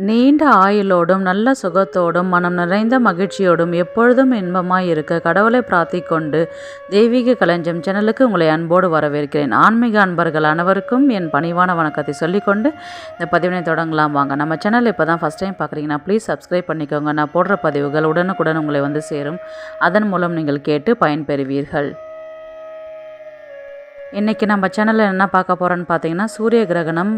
நீண்ட ஆயுளோடும் நல்ல சுகத்தோடும் மனம் நிறைந்த மகிழ்ச்சியோடும் எப்பொழுதும் இன்பமாய் இருக்க கடவுளை பிரார்த்திக்கொண்டு தெய்வீக களஞ்சியம் சேனலுக்கு உங்களை அன்போடு வரவேற்கிறேன். ஆன்மீக அன்பர்கள் அனைவருக்கும் என் பணிவான வணக்கத்தை சொல்லிக்கொண்டு இந்த பதிவினை தொடங்கலாம் வாங்க. நம்ம சேனல் இப்போ தான் ஃபஸ்ட் டைம் பார்க்குறீங்கன்னா ப்ளீஸ் சப்ஸ்கிரைப் பண்ணிக்கோங்க. நான் போடுற பதிவுகள் உடனுக்குடன் உங்களை வந்து சேரும். அதன் மூலம் நீங்கள் கேட்டு பயன்பெறுவீர்கள். இன்றைக்கி நம்ம சேனலில் என்ன பார்க்க போகிறோன்னு பார்த்தீங்கன்னா, சூரிய கிரகணம்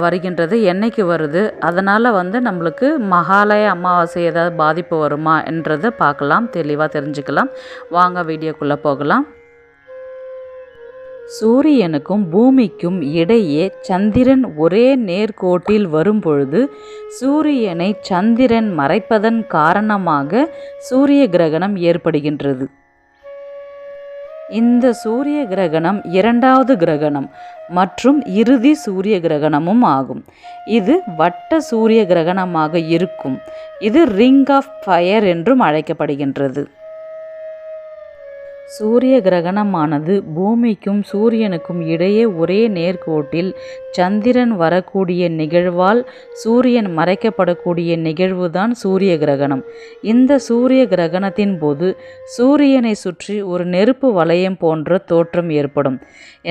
வருகின்றது, என்னைக்கு வருது, அதனால் நம்மளுக்கு மகாலய அமாவாசை ஏதாவது பாதிப்பு வருமா என்றதை பார்க்கலாம், தெளிவாக தெரிஞ்சுக்கலாம். வாங்க வீடியோக்குள்ளே போகலாம். சூரியனுக்கும் பூமிக்கும் இடையே சந்திரன் ஒரே நேர்கோட்டில் வரும்பொழுது சூரியனை சந்திரன் மறைப்பதன் காரணமாக சூரிய கிரகணம் ஏற்படுகின்றது. இந்த சூரிய கிரகணம் இரண்டாவது கிரகணம் மற்றும் இறுதி சூரிய கிரகணமும் ஆகும். இது வட்ட சூரிய கிரகணமாக இருக்கும். இது ரிங் ஆஃப் ஃபயர் என்றும் அழைக்கப்படுகின்றது. சூரிய கிரகணமானது பூமிக்கும் சூரியனுக்கும் இடையே ஒரே நேர்கோட்டில் சந்திரன் வரக்கூடிய நிகழ்வால் சூரியன் மறைக்கப்படக்கூடிய நிகழ்வுதான் சூரிய கிரகணம். இந்த சூரிய கிரகணத்தின் போது சூரியனை சுற்றி ஒரு நெருப்பு வளையம் போன்ற தோற்றம் ஏற்படும்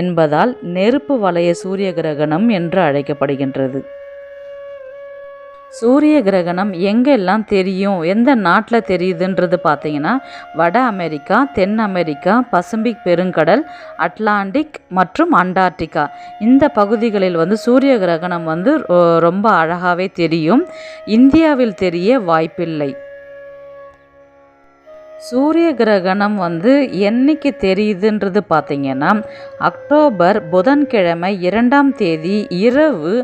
என்பதால் நெருப்பு வளைய சூரிய கிரகணம் என்று அழைக்கப்படுகின்றது. சூரிய கிரகணம் எங்கெல்லாம் தெரியும், எந்த நாட்டில் தெரியுதுன்றது பார்த்தீங்கன்னா, வட அமெரிக்கா, தென் அமெரிக்கா, பசிபிக் பெருங்கடல், அட்லாண்டிக் மற்றும் அண்டார்டிகா இந்த பகுதிகளில் சூரிய கிரகணம் ரொம்ப அழகாகவே தெரியும். இந்தியாவில் தெரிய வாய்ப்பில்லை. சூரிய கிரகணம் என்னைக்கு தெரியுதுன்றது பார்த்தீங்கன்னா, அக்டோபர் புதன்கிழமை 2ஆம் தேதி இரவு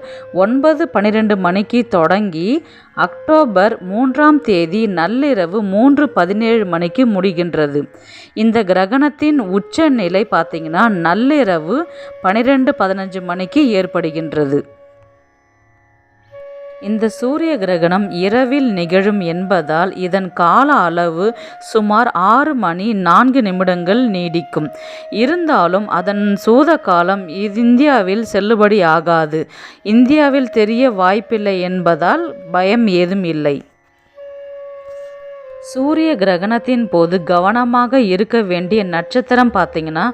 9:12 மணிக்கு தொடங்கி அக்டோபர் 3ஆம் தேதி நள்ளிரவு 3:17 மணிக்கு முடிகின்றது. இந்த கிரகணத்தின் உச்ச நிலை பார்த்தீங்கன்னா நள்ளிரவு 12:15 மணிக்கு ஏற்படுகின்றது. இந்த சூரிய கிரகணம் இரவில் நிகழும் என்பதால் இதன் கால அளவு சுமார் 6 மணி 4 நிமிடங்கள் நீடிக்கும். இருந்தாலும் அதன் சூத காலம் இந்தியாவில் செல்லுபடி ஆகாது. இந்தியாவில் தெரிய வாய்ப்பில்லை என்பதால் பயம் ஏதும் இல்லை. சூரிய கிரகணத்தின் போது கவனமாக இருக்க வேண்டிய நட்சத்திரம் பார்த்தீங்கன்னா,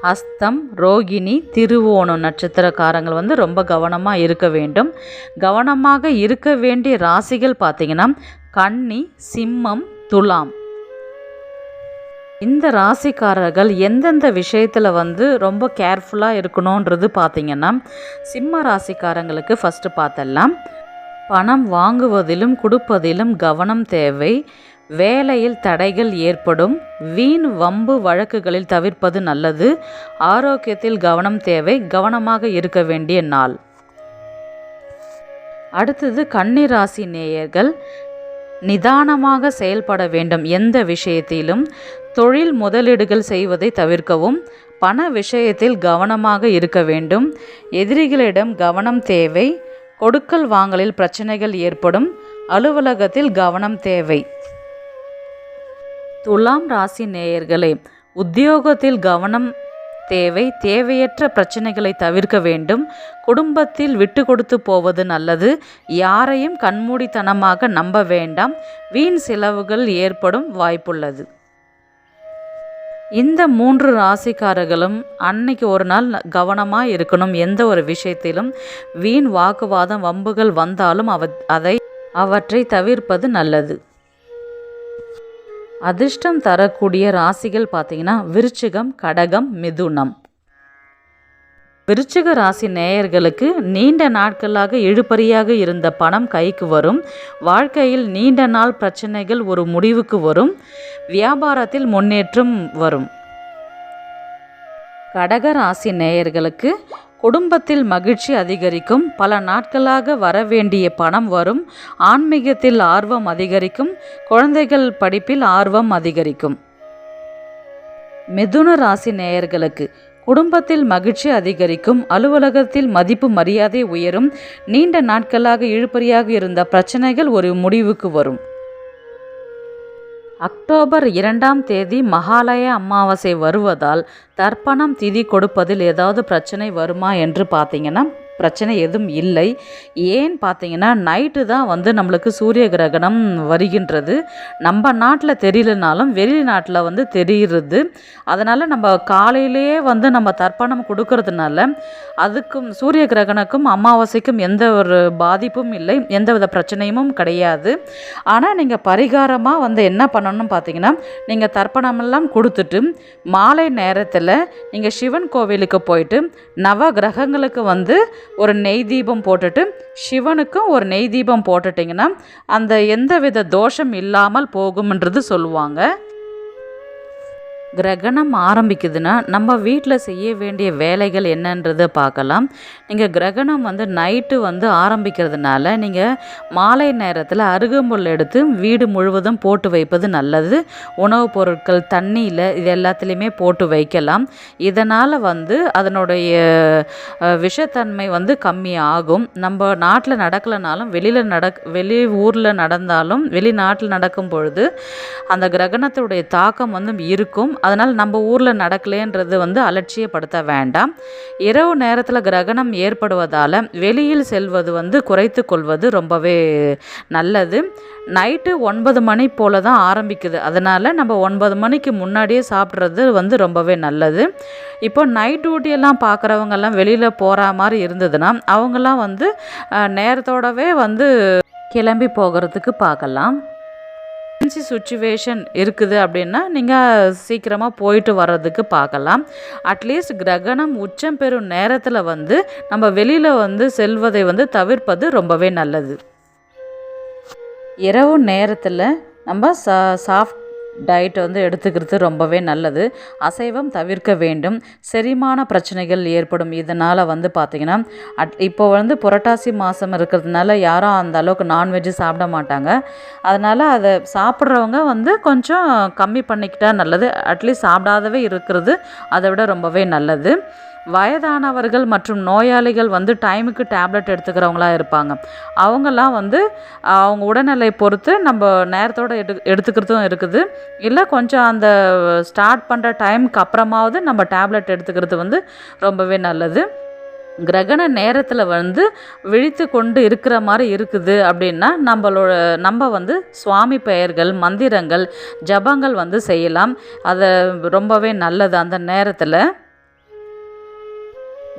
அஸ்தம், ரோகிணி, திருவோணம் நட்சத்திரக்காரங்கள் ரொம்ப கவனமாக இருக்க வேண்டும். கவனமாக இருக்க வேண்டிய ராசிகள் பார்த்தீங்கன்னா, கன்னி, சிம்மம், துலாம். இந்த ராசிக்காரர்கள் எந்தெந்த விஷயத்தில் ரொம்ப கேர்ஃபுல்லாக இருக்கணுன்றது பார்த்தீங்கன்னா, சிம்ம ராசிக்காரங்களுக்கு ஃபஸ்ட்டு பார்த்தலாம். பணம் வாங்குவதிலும் கொடுப்பதிலும் கவனம் தேவை. வேலையில் தடைகள் ஏற்படும். வீண் வம்பு வழக்குகளில் தவிர்ப்பது நல்லது. ஆரோக்கியத்தில் கவனம் தேவை. கவனமாக இருக்க வேண்டிய நாள். அடுத்தது கன்னி ராசி நேயர்கள் நிதானமாக செயல்பட வேண்டும். எந்த விஷயத்திலும் தொழில் முதலீடுகள் செய்வதை தவிர்க்கவும். பண விஷயத்தில் கவனமாக இருக்க வேண்டும். எதிரிகளிடம் கவனம் தேவை. கொடுக்கல் வாங்கலில் பிரச்சனைகள் ஏற்படும். அலுவலகத்தில் கவனம் தேவை. துலாம் ராசி நேயர்களே, உத்தியோகத்தில் கவனம் தேவை. தேவையற்ற பிரச்சனைகளை தவிர்க்க வேண்டும். குடும்பத்தில் விட்டு கொடுத்து போவது நல்லது. யாரையும் கண்மூடித்தனமாக நம்ப வேண்டாம். வீண் செலவுகள் ஏற்படும் வாய்ப்புள்ளது. இந்த 3 ராசிக்காரர்களும் அன்னைக்கு ஒரு நாள் கவனமாக இருக்கணும். எந்த ஒரு விஷயத்திலும் வீண் வாக்குவாதம் வம்புகள் வந்தாலும் அவற்றை தவிர்ப்பது நல்லது. அதிர்ஷ்டம் தரக்கூடிய ராசிகள் பார்த்தீங்கன்னா, விருச்சிகம், கடகம், மிதுனம். விருச்சிக ராசி நேயர்களுக்கு நீண்ட நாட்களாக இழுபறியாக இருந்த பணம் கைக்கு வரும். வாழ்க்கையில் நீண்ட நாள் பிரச்சனைகள் ஒரு முடிவுக்கு வரும். வியாபாரத்தில் முன்னேற்றம் வரும். கடக ராசி நேயர்களுக்கு குடும்பத்தில் மகிழ்ச்சி அதிகரிக்கும். பல நாட்களாக வரவேண்டிய பணம் வரும். ஆன்மீகத்தில் ஆர்வம் அதிகரிக்கும். குழந்தைகள் படிப்பில் ஆர்வம் அதிகரிக்கும். மிதுன ராசி நேயர்களுக்கு குடும்பத்தில் மகிழ்ச்சி அதிகரிக்கும். அலுவலகத்தில் மதிப்பு மரியாதை உயரும். நீண்ட நாட்களாக இழுபறியாக இருந்த பிரச்சனைகள் ஒரு முடிவுக்கு வரும். அக்டோபர் 2ஆம் தேதி மகாலய அமாவாசை வருவதால் தர்ப்பணம் திதி கொடுப்பதில் ஏதாவது பிரச்சனை வருமா என்று பார்த்தீங்கன்னா, பிரச்சனை எதுவும் இல்லை. ஏன்னு பார்த்தீங்கன்னா நைட்டு தான் வந்து நம்மளுக்கு சூரிய கிரகணம் வருகின்றது. நம்ம நாட்டில் தெரியலனாலும் வெளிநாட்டில் வந்து தெரிகிறது. அதனால் நம்ம காலையிலேயே வந்து நம்ம தர்ப்பணம் கொடுக்கறதுனால அதுக்கும் சூரிய கிரகணக்கும் அமாவாசைக்கும் எந்த ஒரு பாதிப்பும் இல்லை, எந்த வித பிரச்சனையும் கிடையாது. ஆனால் நீங்கள் பரிகாரமாக வந்து என்ன பண்ணணும்னு பார்த்தீங்கன்னா, நீங்கள் தர்ப்பணமெல்லாம் கொடுத்துட்டு மாலை நேரத்தில் நீங்கள் சிவன் கோவிலுக்கு போயிட்டு நவ கிரகங்களுக்கு வந்து ஒரு நெய் தீபம் போட்டுட்டு சிவனுக்கும் ஒரு நெய் தீபம் போட்டுட்டிங்கன்னா அந்த எந்தவித தோஷம் இல்லாமல் போகும்ன்றது சொல்லுவாங்க. கிரகணம் ஆரம்பிக்குதுன்னா நம்ம வீட்டில் செய்ய வேண்டிய வேலைகள் என்னன்றதை பார்க்கலாம். நீங்கள் கிரகணம் வந்து நைட்டு வந்து ஆரம்பிக்கிறதுனால நீங்கள் மாலை நேரத்தில் அருகம்புல் எடுத்து வீடு முழுவதும் போட்டு வைப்பது நல்லது. உணவுப் பொருட்கள் தண்ணியில் இது எல்லாத்துலேயுமே போட்டு வைக்கலாம். இதனால் வந்து அதனுடைய விஷத்தன்மை வந்து கம்மியாகும். நம்ம நாட்டில் நடக்கலைனாலும் வெளி ஊரில் நடந்தாலும் வெளிநாட்டில் நடக்கும் பொழுது அந்த கிரகணத்துடைய தாக்கம் வந்து இருக்கும். அதனால் நம்ம ஊரில் நடக்கலேன்றது வந்து அலட்சியப்படுத்த வேண்டாம். இரவு நேரத்தில் கிரகணம் ஏற்படுவதால் வெளியில் செல்வது வந்து குறைத்து கொள்வது ரொம்பவே நல்லது. நைட்டு 9 மணி போல் தான் ஆரம்பிக்குது. அதனால் நம்ம 9 மணிக்கு முன்னாடியே சாப்பிட்றது வந்து ரொம்பவே நல்லது. இப்போ நைட் டியூட்டியெல்லாம் பார்க்குறவங்கெல்லாம் வெளியில் போகிற மாதிரி இருந்ததுன்னா அவங்கெல்லாம் வந்து நேரத்தோடவே வந்து கிளம்பி போகிறதுக்கு பார்க்கலாம். சுச்சுவேஷன் இருக்குது அப்படின்னா நீங்கள் சீக்கிரமாக போயிட்டு வர்றதுக்கு பார்க்கலாம். அட்லீஸ்ட் கிரகணம் உச்சம் பெறும் நேரத்தில் வந்து நம்ம வெளியில் வந்து செல்வதை வந்து தவிர்ப்பது ரொம்பவே நல்லது. இரவு நேரத்தில் நம்ம சாஃப்ட் டயட் வந்து எடுத்துக்கிறது ரொம்பவே நல்லது. அசைவம் தவிர்க்க வேண்டும். செரிமான பிரச்சனைகள் ஏற்படும். இதனால் வந்து பார்த்திங்கன்னா இப்போ வந்து புரட்டாசி மாதம் இருக்கிறதுனால யாரும் அந்த அளவுக்கு நான்வெஜ்ஜு சாப்பிட மாட்டாங்க. அதனால் அதை சாப்பிட்றவங்க வந்து கொஞ்சம் கம்மி பண்ணிக்கிட்டால் நல்லது. அட்லீஸ்ட் சாப்பிடாதவே இருக்கிறது அதை விட ரொம்பவே நல்லது. வயதானவர்கள் மற்றும் நோயாளிகள் வந்து டைமுக்கு டேப்லெட் எடுத்துக்கிறவங்களா இருப்பாங்க. அவங்கெல்லாம் வந்து அவங்க உடல்நிலை பொறுத்து நம்ம நேரத்தோடு எடுத்துக்கிறதும் இருக்குது. இல்லை கொஞ்சம் அந்த ஸ்டார்ட் பண்ணுற டைமுக்கு அப்புறமாவது நம்ம டேப்லெட் எடுத்துக்கிறது வந்து ரொம்பவே நல்லது. கிரகண நேரத்தில் வந்து விழித்து கொண்டு இருக்கிற மாதிரி இருக்குது அப்படின்னா நம்ம வந்து சுவாமி பெயர்கள் மந்திரங்கள் ஜபங்கள் வந்து செய்யலாம். அது ரொம்பவே நல்லது. அந்த நேரத்தில்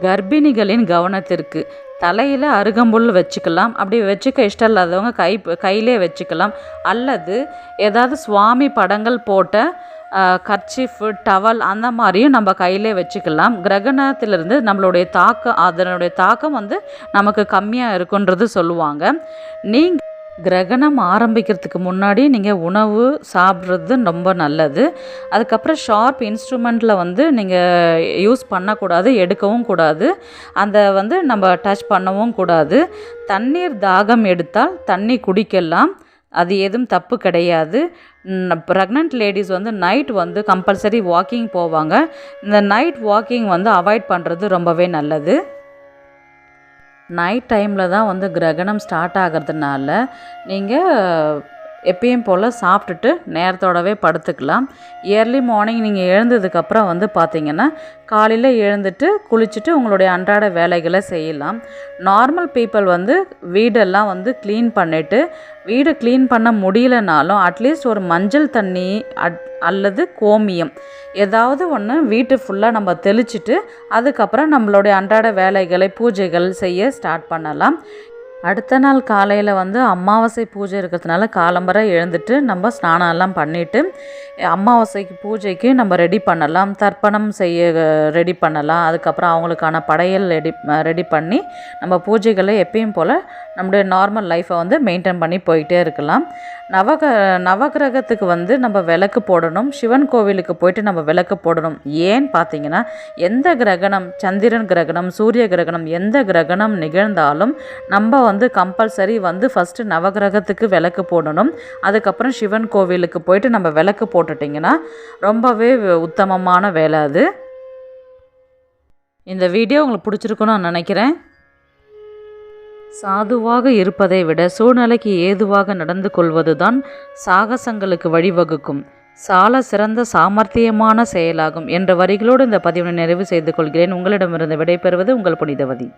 கர்ப்பிணிகளின் கவனத்திற்கு தலையில் அருகம்புல் வச்சுக்கலாம். அப்படி வச்சுக்க இஷ்டம் இல்லாதவங்க கையிலே வச்சுக்கலாம். அல்லது ஏதாவது சுவாமி படங்கள் போட்ட கர்ச்சீஃபு டவல் அந்த மாதிரியும் நம்ம கையிலே வச்சுக்கலாம். கிரகணத்திலிருந்து அதனுடைய தாக்கம் வந்து நமக்கு கம்மியாக இருக்குன்றது சொல்லுவாங்க. நீங்கள் கிரகணம் ஆரம்பிக்கிறதுக்கு முன்னாடி நீங்கள் உணவு சாப்பிட்றது ரொம்ப நல்லது. அதுக்கப்புறம் ஷார்ப் இன்ஸ்ட்ருமெண்ட்டில் வந்து நீங்கள் யூஸ் பண்ணக்கூடாது, எடுக்கவும் கூடாது. அந்த வந்து நம்ம டச் பண்ணவும் கூடாது. தண்ணீர் தாகம் எடுத்தால் தண்ணி குடிக்கலாம். அது எதுவும் தப்பு கிடையாது. ப்ரெக்னென்ட் லேடிஸ் வந்து நைட் வந்து கம்பல்சரி வாக்கிங் போவாங்க. இந்த நைட் வாக்கிங் வந்து அவாய்ட் பண்ணுறது ரொம்பவே நல்லது. நைட் டைமில் தான் வந்து கிரகணம் ஸ்டார்ட் ஆகிறதுனால நீங்கள் எப்பயும் போல் சாப்பிட்டுட்டு நேரத்தோடவே படுத்துக்கலாம். இயர்லி மார்னிங் நீங்கள் எழுந்ததுக்கப்புறம் வந்து பார்த்திங்கன்னா காலையில் எழுந்துட்டு குளிச்சுட்டு உங்களுடைய அன்றாட வேலைகளை செய்யலாம். நார்மல் பீப்புள் வந்து வீடெல்லாம் வந்து க்ளீன் பண்ணிவிட்டு வீடு க்ளீன் பண்ண முடியலனாலும் அட்லீஸ்ட் ஒரு மஞ்சள் தண்ணி அல்லது கோமியம் ஏதாவது ஒன்று வீட்டு ஃபுல்லாக நம்ம தெளிச்சிட்டு அதுக்கப்புறம் நம்மளுடைய அன்றாட வேலைகளை பூஜைகள் செய்ய ஸ்டார்ட் பண்ணலாம். அடுத்த நாள் காலையில் வந்து அமாவாசை பூஜை இருக்கிறதுனால காலம்பரை எழுந்துட்டு நம்ம ஸ்நானம் எல்லாம் பண்ணிவிட்டு அமாவாசைக்கு பூஜைக்கு நம்ம ரெடி பண்ணலாம். தர்ப்பணம் செய்ய ரெடி பண்ணலாம். அதுக்கப்புறம் அவங்களுக்கான படையல் ரெடி பண்ணி நம்ம பூஜைகளை எப்பயும் போல் நம்முடைய நார்மல் லைஃப்பை வந்து மெயின்டைன் பண்ணி போயிட்டே இருக்கலாம். நவகிரகத்துக்கு வந்து நம்ம விளக்கு போடணும். சிவன் கோவிலுக்கு போயிட்டு நம்ம விளக்கு போடணும். ஏன்னு பார்த்தீங்கன்னா எந்த கிரகணம், சந்திரன் கிரகணம், சூரிய கிரகணம், எந்த கிரகணம் நிகழ்ந்தாலும் நம்ம வந்து கம்பல்சரி வந்து ஃபஸ்ட்டு நவகிரகத்துக்கு விளக்கு போடணும். அதுக்கப்புறம் சிவன் கோவிலுக்கு போயிட்டு நம்ம விளக்கு போட்டுட்டிங்கன்னா ரொம்பவே உத்தமமான வேலை அது. இந்த வீடியோ உங்களுக்கு பிடிச்சிருக்குன்னு நான் நினைக்கிறேன். சாதுவாக இருப்பதை விட சூழ்நிலைக்கு ஏதுவாக நடந்து கொள்வதுதான் சாகசங்களுக்கு வழிவகுக்கும். சால சிறந்த சாமர்த்தியமான செயலாகும் என்ற வரிகளோடு இந்த பதிவினை நிறைவு செய்து கொள்கிறேன். உங்களிடமிருந்து விடைபெறுவது உங்கள் புனிதவதி.